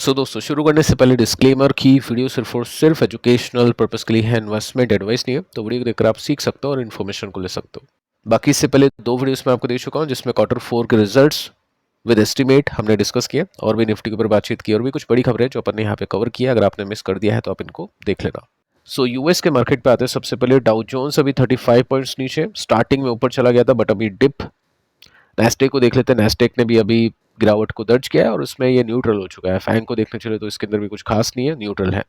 दोस्तों शुरू करने से पहले डिस्क्लेमर की वीडियो सिर्फ और सिर्फ एजुकेशनल पर्पस के लिए है, इन्वेस्टमेंट एडवाइस नहीं है। तो वीडियो को देखकर आप सीख सकते हो और इन्फॉर्मेशन को ले सकते हो। बाकी इससे पहले दो वीडियोस में आपको दे चुका हूं जिसमें क्वार्टर 4 के रिजल्ट्स विद एस्टीमेट हमने डिस्कस किया और भी निफ्टी के ऊपर बातचीत की और भी कुछ बड़ी खबरें जो अपन ने यहाँ पे कवर किया। अगर आपने मिस कर दिया है तो आप इनको देख लेना। यूएस के मार्केट पे आते हैं। सबसे पहले डाउ जोन्स अभी 35 पॉइंट्स नीचे, स्टार्टिंग में ऊपर चला गया था बट अभी डिप। नेस्टेक को देख लेते हैं। नेस्टेक ने भी अभी गिरावट को दर्ज किया है और उसमें ये न्यूट्रल हो चुका है। फैंग को देखने चले तो इसके अंदर भी कुछ खास नहीं है, न्यूट्रल है।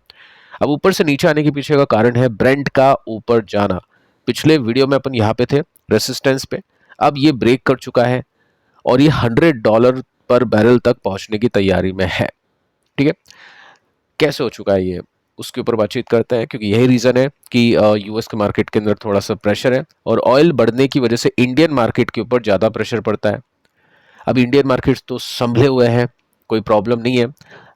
अब ऊपर से नीचे आने के पीछे का कारण है ब्रेंट का ऊपर जाना। पिछले वीडियो में अपन यहाँ पे थे रेसिस्टेंस पे, अब ये ब्रेक कर चुका है और ये $100 पर बैरल तक पहुंचने की तैयारी में है। ठीक है, कैसे हो चुका है ये उसके ऊपर बातचीत करते हैं, क्योंकि यही रीजन है कि यूएस के मार्केट के अंदर थोड़ा सा प्रेशर है और ऑयल बढ़ने की वजह से इंडियन मार्केट के ऊपर ज्यादा प्रेशर पड़ता है। अब इंडियन मार्केट्स तो संभले हुए हैं, कोई प्रॉब्लम नहीं है,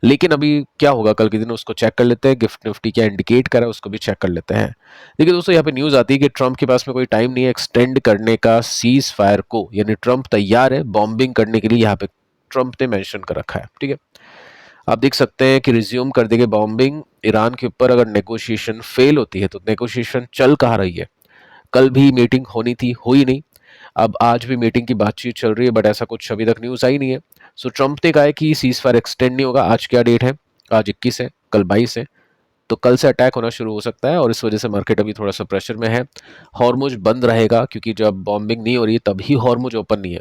लेकिन अभी क्या होगा कल के दिन उसको चेक कर लेते हैं। गिफ्ट निफ्टी क्या इंडिकेट करा उसको भी चेक कर लेते हैं। देखिए दोस्तों, यहाँ पे न्यूज आती है कि ट्रंप के पास में कोई टाइम नहीं है एक्सटेंड करने का सीज फायर को, यानी ट्रंप तैयार है बॉम्बिंग करने के लिए। यहाँ पे ट्रंप ने मेंशन कर रखा है। ठीक है, आप देख सकते हैं कि रिज्यूम कर देंगे बॉम्बिंग ईरान के ऊपर अगर नेगोशिएशन फेल होती है। तो नेगोशिएशन चल कहाँ रही है, कल भी मीटिंग होनी थी, हुई नहीं। अब आज भी मीटिंग की बातचीत चल रही है बट ऐसा कुछ अभी तक न्यूज आई नहीं है। ट्रंप ने कहा है कि सीज फायर एक्सटेंड नहीं होगा। आज क्या डेट है, आज 21 है, कल 22 है, तो कल से अटैक होना शुरू हो सकता है और इस वजह से मार्केट अभी थोड़ा सा प्रेशर में है। हॉर्मुज बंद रहेगा क्योंकि जब बॉम्बिंग नहीं हो रही तभी हॉर्मुज ओपन नहीं है,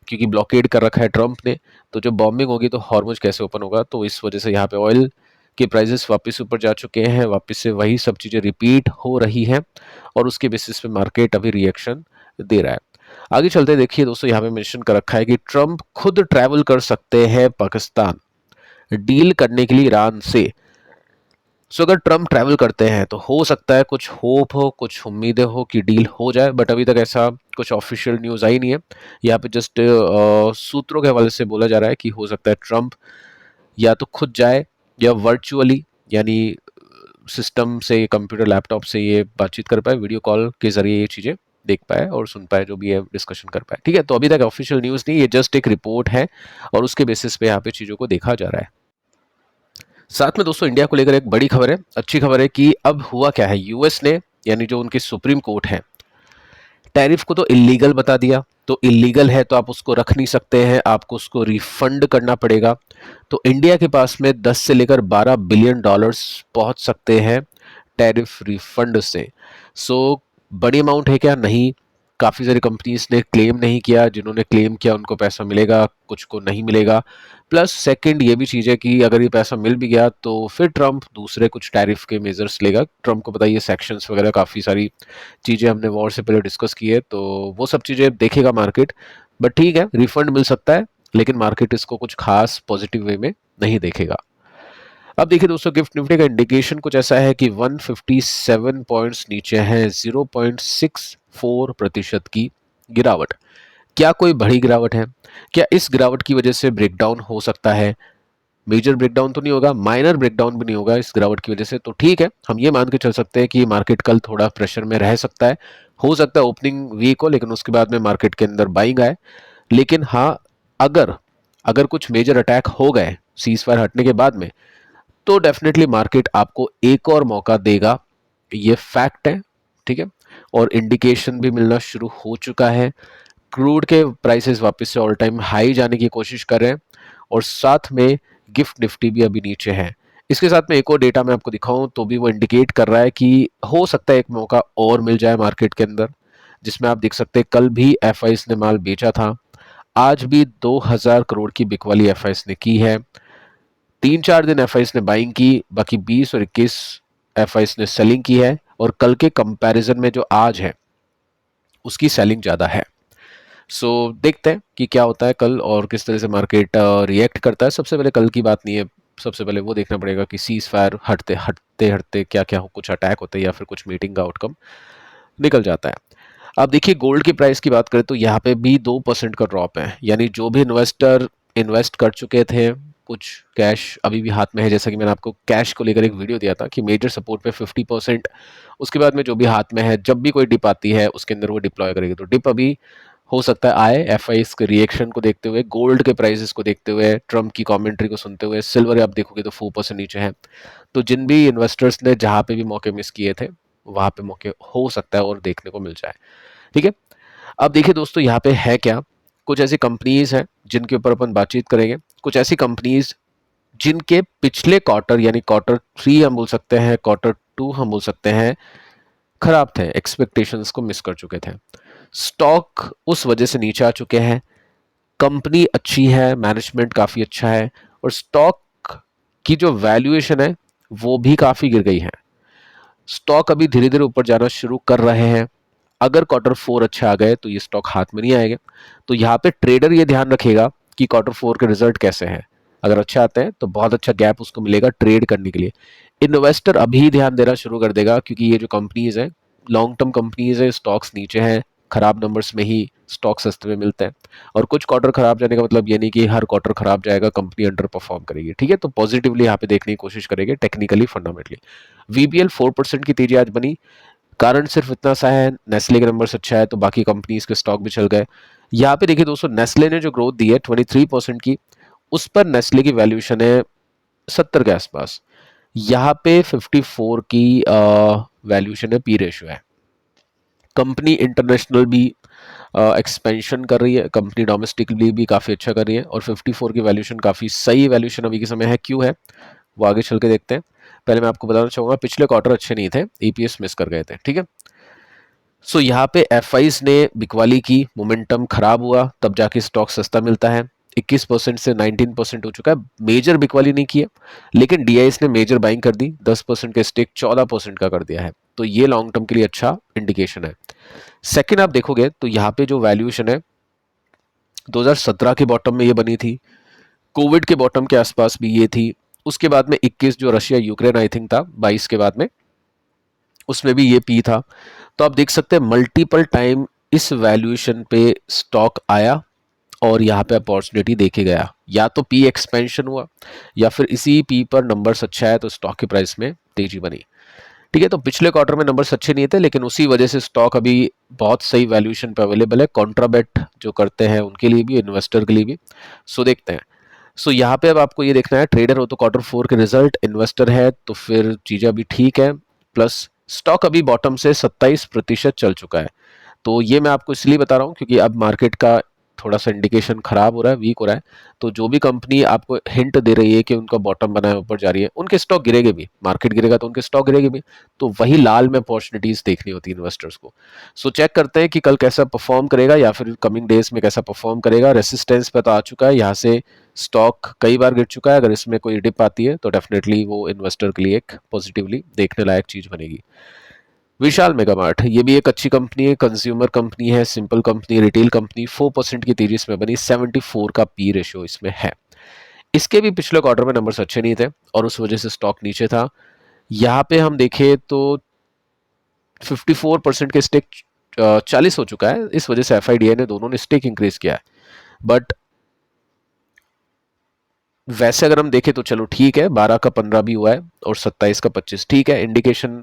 क्योंकि ब्लॉकेड कर रखा है ट्रंप ने। तो जब बॉम्बिंग होगी तो हॉर्मुज कैसे ओपन होगा, तो इस वजह से यहाँ पे ऑयल के प्राइसेस वापस ऊपर जा चुके हैं, वापस से वही सब चीज़ें रिपीट हो रही हैं और उसके बेसिस पे मार्केट अभी रिएक्शन दे रहा है। आगे चलते देखिए दोस्तों, यहाँ पे मेंशन कर रखा है कि ट्रंप खुद ट्रैवल कर सकते हैं पाकिस्तान डील करने के लिए ईरान से। अगर ट्रंप ट्रैवल करते हैं तो हो सकता है कुछ होप हो, कुछ उम्मीदें हो कि डील हो जाए, बट अभी तक ऐसा कुछ ऑफिशियल न्यूज़ आई नहीं है। यहाँ पे जस्ट सूत्रों के हवाले से बोला जा रहा है कि हो सकता है ट्रंप या तो खुद जाए या वर्चुअली, यानी सिस्टम से, कंप्यूटर लैपटॉप से ये बातचीत कर पाए, वीडियो कॉल के जरिए ये चीज़ें देख पाए और सुन पाए, जो भी है डिस्कशन कर पाए। ठीक है, तो अभी तक ऑफिशियल न्यूज़ नहीं, ये जस्ट एक रिपोर्ट है और उसके बेसिस पे यहाँ पे चीज़ों को देखा जा रहा है। साथ में दोस्तों इंडिया को लेकर एक बड़ी खबर है, अच्छी खबर है कि अब हुआ क्या है, यूएस ने यानी जो उनकी सुप्रीम कोर्ट है, टैरिफ को तो इलीगल बता दिया। तो इलीगल है तो आप उसको रख नहीं सकते हैं, आपको उसको रिफंड करना पड़ेगा। तो इंडिया के पास में 10 से लेकर $12 बिलियन पहुंच सकते हैं टैरिफ रिफंड से। बड़ी अमाउंट है क्या, नहीं। काफ़ी सारी कंपनीज ने क्लेम नहीं किया, जिन्होंने क्लेम किया उनको पैसा मिलेगा, कुछ को नहीं मिलेगा। प्लस सेकंड ये भी चीज़ है कि अगर ये पैसा मिल भी गया तो फिर ट्रंप दूसरे कुछ टैरिफ के मेजर्स लेगा। ट्रंप को बताइए सेक्शंस वगैरह काफ़ी सारी चीज़ें हमने वॉर से पहले डिस्कस की है, तो वो सब चीज़ें देखेगा मार्केट। बट ठीक है, रिफंड मिल सकता है, लेकिन मार्केट इसको कुछ खास पॉजिटिव वे में नहीं देखेगा। अब देखिए दोस्तों, गिफ्ट निफ्टी का इंडिकेशन कुछ ऐसा है कि 157 पॉइंट्स नीचे है, 0.64% की गिरावट। क्या कोई बड़ी गिरावट है, क्या इस गिरावट की वजह से ब्रेकडाउन हो सकता है? मेजर ब्रेकडाउन तो नहीं होगा, माइनर ब्रेकडाउन भी नहीं होगा इस गिरावट की वजह से, तो ठीक है, हम ये मान के चल सकते हैं कि मार्केट कल थोड़ा प्रेशर में रह सकता है। हो सकता है ओपनिंग वीक हो लेकिन उसके बाद में मार्केट के अंदर बाइंग आए। लेकिन हाँ, अगर अगर कुछ मेजर अटैक हो गए सीज फायर हटने के बाद में, तो डेफिनेटली मार्केट आपको एक और मौका देगा, ये फैक्ट है। ठीक है, और इंडिकेशन भी मिलना शुरू हो चुका है। क्रूड के प्राइसेस वापस से ऑल टाइम हाई जाने की कोशिश कर रहे हैं और साथ में गिफ्ट निफ्टी भी अभी नीचे है। इसके साथ में एक और डेटा मैं आपको दिखाऊं तो भी वो इंडिकेट कर रहा है कि हो सकता है एक मौका और मिल जाए मार्केट के अंदर, जिसमें आप देख सकते हैं कल भी एफआईएस ने माल बेचा था, आज भी 2000 करोड़ की बिकवाली एफआईएस ने की है। 3-4 दिन एफआईएस ने बाइंग की, बाकी 20 और 21 एफआईएस ने सेलिंग की है और कल के कंपैरिजन में जो आज है उसकी सेलिंग ज़्यादा है। देखते हैं कि क्या होता है कल और किस तरह से मार्केट रिएक्ट करता है। सबसे पहले कल की बात नहीं है, सबसे पहले वो देखना पड़ेगा कि सीज फायर हटते हटते हटते क्या क्या हो, कुछ अटैक होते हैं या फिर कुछ मीटिंग का आउटकम निकल जाता है। अब देखिए गोल्ड की प्राइस की बात करें तो यहाँ पे भी 2% का ड्रॉप है, यानी जो भी इन्वेस्टर इन्वेस्ट कर चुके थे, कुछ कैश अभी भी हाथ में है। जैसा कि मैंने आपको कैश को लेकर एक वीडियो दिया था कि मेजर सपोर्ट पे 50%, उसके बाद में जो भी हाथ में है, जब भी कोई डिप आती है उसके अंदर वो डिप्लॉय करेगी। तो डिप अभी हो सकता है आए एफआईएस के रिएक्शन को देखते हुए, गोल्ड के प्राइसेस को देखते हुए, ट्रम्प की कमेंट्री को सुनते हुए। सिल्वर आप देखोगे तो 4% नीचे है। तो जिन भी इन्वेस्टर्स ने जहां पे भी मौके मिस किए थे, वहां पे मौके हो सकता है और देखने को मिल जाए। ठीक है, अब देखिए दोस्तों, यहाँ पे है क्या, कुछ ऐसी कंपनीज हैं जिनके ऊपर अपन बातचीत करेंगे। कुछ ऐसी कंपनीज जिनके पिछले क्वार्टर यानी Q3 हम बोल सकते हैं, Q2 हम बोल सकते हैं, खराब थे, एक्सपेक्टेशंस को मिस कर चुके थे। स्टॉक उस वजह से नीचे आ चुके हैं। कंपनी अच्छी है, मैनेजमेंट काफी अच्छा है, और स्टॉक की जो वैल्यूएशन है वो भी काफी गिर गई है। स्टॉक अभी धीरे धीरे ऊपर जाना शुरू कर रहे हैं। अगर Q4 अच्छे आ गए तो ये स्टॉक हाथ में नहीं आएगा। तो यहाँ पे ट्रेडर ये ध्यान रखेगा कि Q4 के रिजल्ट कैसे हैं। अगर अच्छे आते हैं तो बहुत अच्छा गैप उसको मिलेगा ट्रेड करने के लिए। इन्वेस्टर अभी ध्यान देना शुरू कर देगा, क्योंकि ये जो कंपनीज हैं लॉन्ग टर्म कंपनीज है, स्टॉक्स नीचे हैं, खराब नंबर्स में ही स्टॉक सस्ते में मिलते हैं। और कुछ क्वार्टर खराब जाने का मतलब ये नहीं कि हर क्वार्टर खराब जाएगा, कंपनी अंडर परफॉर्म करेगी। ठीक है, तो पॉजिटिवली यहाँ पे देखने की कोशिश करेंगे, टेक्निकली फंडामेंटली। वीबीएल 4% की तेजी आज बनी। कारण सिर्फ इतना सा है, नेस्ले के नंबर्स अच्छा है तो बाकी कंपनीज के स्टॉक भी चल गए। यहाँ पे देखिए दोस्तों, नेस्ले ने जो ग्रोथ दी है 23% की, उस पर नेस्ले की वैल्यूएशन है 70 के आसपास। यहाँ पे 54 की वैल्यूएशन है, पी रेशियो है। कंपनी इंटरनेशनल भी एक्सपेंशन कर रही है, कंपनी डोमेस्टिकली भी काफ़ी अच्छा कर रही है, और 54 की वैल्यूएशन काफ़ी सही वैल्यूएशन अभी के समय है। क्यों है वो आगे चल के देखते हैं। पहले मैं आपको बताना चाहूँगा, पिछले क्वार्टर अच्छे नहीं थे, ईपीएस मिस कर गए थे। ठीक है, सो यहाँ पे एफआईज ने बिकवाली की, मोमेंटम खराब हुआ, तब जाके स्टॉक सस्ता मिलता है। 21% से 19% हो चुका है। मेजर बिकवाली नहीं की है, लेकिन डीआईएस ने मेजर बाइंग कर दी, 10% के स्टेक 14% का कर दिया है। तो ये लॉन्ग टर्म के लिए अच्छा इंडिकेशन है। सेकंड आप देखोगे तो यहाँ पे जो वैल्यूएशन है 2017 के बॉटम में ये बनी थी, कोविड के बॉटम के आसपास भी ये थी, उसके बाद में 21 जो रशिया यूक्रेन आई थिंक था 22 के बाद में, उसमें भी ये पी था। तो आप देख सकते हैं मल्टीपल टाइम इस वैल्यूएशन पे स्टॉक आया और यहाँ पे अपॉर्चुनिटी देखे गया। या तो पी एक्सपेंशन हुआ या फिर इसी पी पर नंबर्स अच्छा है तो स्टॉक के प्राइस में तेजी बनी। ठीक है, तो पिछले क्वार्टर में नंबर्स अच्छे नहीं थे, लेकिन उसी वजह से स्टॉक अभी बहुत सही वैल्यूएशन पे अवेलेबल है, कॉन्ट्राबेट जो करते हैं उनके लिए भी, इन्वेस्टर के लिए भी। सो देखते हैं। सो यहाँ पे अब आपको ये देखना है, ट्रेडर हो तो Q4 के रिजल्ट, इन्वेस्टर है तो फिर चीजें अभी ठीक है। प्लस स्टॉक अभी बॉटम से 27% चल चुका है। तो ये मैं आपको इसलिए बता रहा हूँ क्योंकि अब मार्केट का थोड़ा सा इंडिकेशन खराब हो रहा है, वीक हो रहा है। तो जो भी कंपनी आपको हिंट दे रही है कि उनका बॉटम बना है, ऊपर जा रही है, उनके स्टॉक गिरेंगे भी, मार्केट गिरेगा तो उनके स्टॉक गिरेंगे भी। तो वही लाल में अपॉर्चुनिटीज देखनी होती है इन्वेस्टर्स को। सो चेक करते हैं कि कल कैसा परफॉर्म करेगा या फिर कमिंग डेज में कैसा परफॉर्म करेगा। रेसिस्टेंस पे तो आ चुका है, यहाँ से स्टॉक कई बार गिर चुका है। अगर इसमें कोई डिप आती है तो डेफिनेटली वो इन्वेस्टर के लिए एक पॉजिटिवली देखने लायक चीज बनेगी। विशाल मेगामार्ट, ये भी एक अच्छी कंपनी है, कंज्यूमर कंपनी है, सिंपल कंपनी, रिटेल कंपनी, 4% की तेजी इसमें बनी, 74 का पी रेशियो इसमें है। इसके भी पिछले क्वार्टर में नंबर्स अच्छे नहीं थे और उस वजह से स्टॉक नीचे था। यहाँ पे हम देखें तो 54% के स्टेक 40 हो चुका है, इस वजह से एफआईडीआई ने दोनों ने स्टेक इंक्रीज किया है। बट वैसे अगर हम देखें तो चलो ठीक है, 12 का 15 भी हुआ है और 27 का 25, ठीक है, इंडिकेशन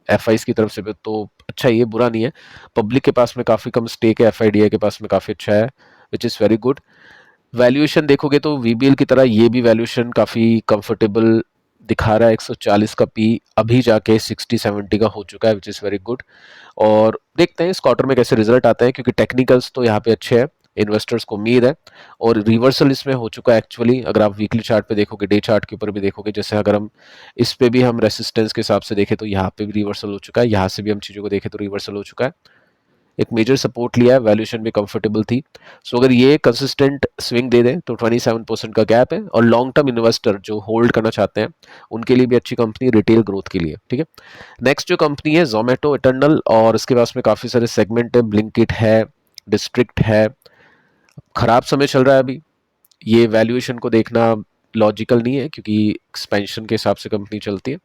एफआईस की तरफ से भी तो अच्छा ही है, बुरा नहीं है। पब्लिक के पास में काफी कम स्टेक है, एफआईडीआई के पास में काफी अच्छा है, which is very good. Valuation देखोगे तो वीबीएल की तरह ये भी वैल्यूएशन काफी कंफर्टेबल दिखा रहा है, 140 का पी अभी जाके 60-70 का हो चुका है, विच इज वेरी गुड। और देखते हैं इस क्वार्टर में कैसे रिजल्ट आते हैं, क्योंकि टेक्निकल्स तो यहाँ पे अच्छे हैं, इन्वेस्टर्स को उम्मीद है। और रिवर्सल इसमें हो चुका है एक्चुअली, अगर आप वीकली चार्ट पे देखोगे, डे चार्ट के ऊपर भी देखोगे, जैसे अगर हम इस पे भी हम रेसिस्टेंस के हिसाब से देखें तो यहाँ पे भी रिवर्सल हो चुका है, यहाँ से भी हम चीज़ों को देखें तो रिवर्सल हो चुका है, एक मेजर सपोर्ट लिया है, वैल्यूएशन भी कंफर्टेबल थी। सो अगर ये कंसिस्टेंट स्विंग दे दें तो 27% का गैप है, और लॉन्ग टर्म इन्वेस्टर जो होल्ड करना चाहते हैं उनके लिए भी अच्छी कंपनी, रिटेल ग्रोथ के लिए। ठीक है, नेक्स्ट जो कंपनी है जोमेटो इटर्नल, और इसके पास में काफ़ी सारे सेगमेंट है, ब्लिंकिट है, डिस्ट्रिक्ट है। खराब समय चल रहा है अभी, ये वैल्यूएशन को देखना लॉजिकल नहीं है क्योंकि एक्सपेंशन के हिसाब से कंपनी चलती है।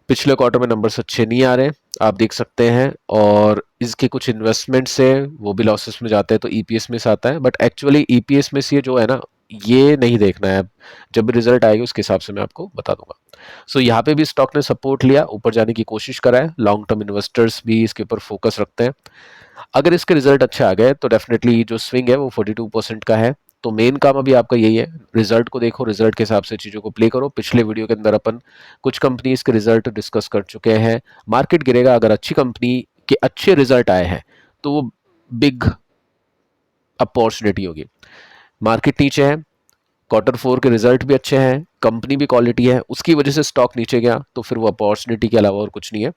पिछले क्वार्टर में नंबर्स अच्छे नहीं आ रहे, आप देख सकते हैं, और इसके कुछ इन्वेस्टमेंट्स है वो भी लॉसेस में जाते हैं, तो ईपीएस में से आता है। बट एक्चुअली ईपीएस में से जो है ना, ये नहीं देखना है, जब भी रिजल्ट आएगा उसके हिसाब से मैं आपको बता दूंगा। सो यहाँ पे भी स्टॉक ने सपोर्ट लिया, ऊपर जाने की कोशिश करा है, लॉन्ग टर्म इन्वेस्टर्स भी इसके ऊपर फोकस रखते हैं। अगर इसके रिजल्ट अच्छे आ गए तो डेफिनेटली जो स्विंग है वो 42% का है। तो मेन काम अभी आपका यही है, रिजल्ट को देखो, रिजल्ट के हिसाब से चीज़ों को प्ले करो। पिछले वीडियो के अंदर अपन कुछ कंपनीज के रिजल्ट डिस्कस कर चुके हैं। मार्केट गिरेगा, अगर अच्छी कंपनी के अच्छे रिजल्ट आए हैं तो वो बिग अपॉर्चुनिटी होगी। मार्केट नीचे है, Q4 के रिजल्ट भी अच्छे हैं, कंपनी भी क्वालिटी है, उसकी वजह से स्टॉक नीचे गया तो फिर वो अपॉर्चुनिटी के अलावा और कुछ नहीं है।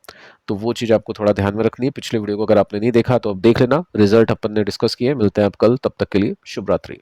तो वो चीज़ आपको थोड़ा ध्यान में रखनी है। पिछले वीडियो को अगर आपने नहीं देखा तो अब देख लेना, रिजल्ट अपन ने डिस्कस किए। मिलते हैं आप कल, तब तक के लिए शुभ रात्रि।